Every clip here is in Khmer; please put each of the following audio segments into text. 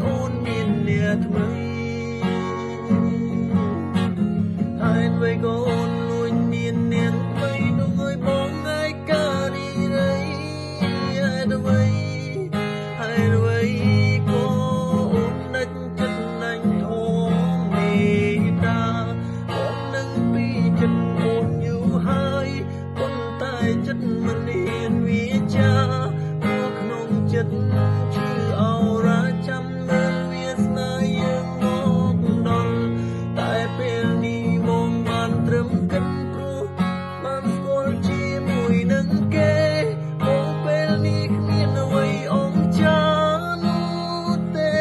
អូនមានអ្នកថ្មីហើយវិញក៏អូនលួចមានអ្នកថ្មីនោះឲ្យបងឯការីរីហើយវិញក៏អូនដាច់ចិត្តណាញ់ធំមេតាបងនឹងពីចិត្តអូនយូរហើយប៉ុន្តែចិត្តមិនហ៊ានវាចាព្រោះក្នុងចិត្តឈឺអរ៉ាចាំមើលវាស្នេហ៍យើងមកដល់តែពេលនេះមកបានត្រឹមគិតព្រោះបានស្គាល់ជាមួយនឹងគេមកពេលនេះគ្មានអ្វីអង្ចានោះទេ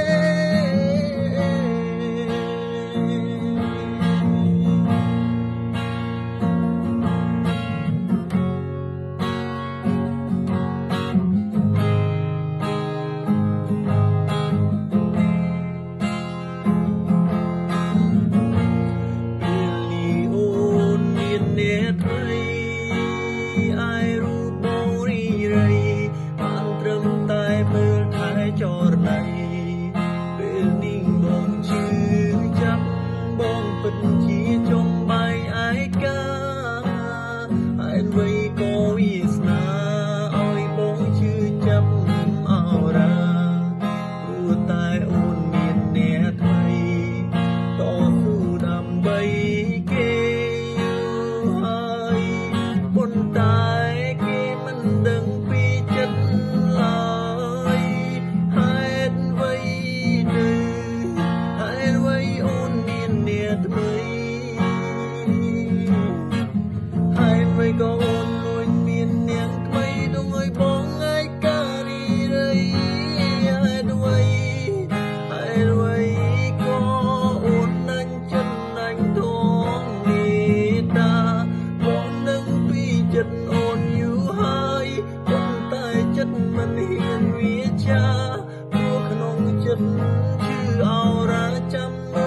អ្នកថ្មីអាយរូបបងរីរៃបានត្រឹមតែមើលថែចរណៃពេលនេះបងជឿចាប់បងពិតជាចង់បាយឯកាហើយវិញក៏វាស្នាឲ្យបងជឿចាប់អរ៉ាព្រោះតែអូនមានអ្នកថ្មីតស៊ូដើម្បីគេប៉ុន្តែគេមិនដឹងពីចិត្តឡើយហេតុអ្វីអូនមានអ្នកថ្មីហេតុអ្វីក៏អូនលួចមានអ្នកថ្មីដងឲ្យបងឯការីរីហេតុអ្វីក៏អូនណាញ់ចិត្តណាញ់ធំមេតាបងនឹងពីចិត្តអូនយូរហើយប៉ុន្តែចិត្តមិនហ៊ានវាចាព្រោះក្នុងចិត្តឈឺអរ៉ាចាំមើ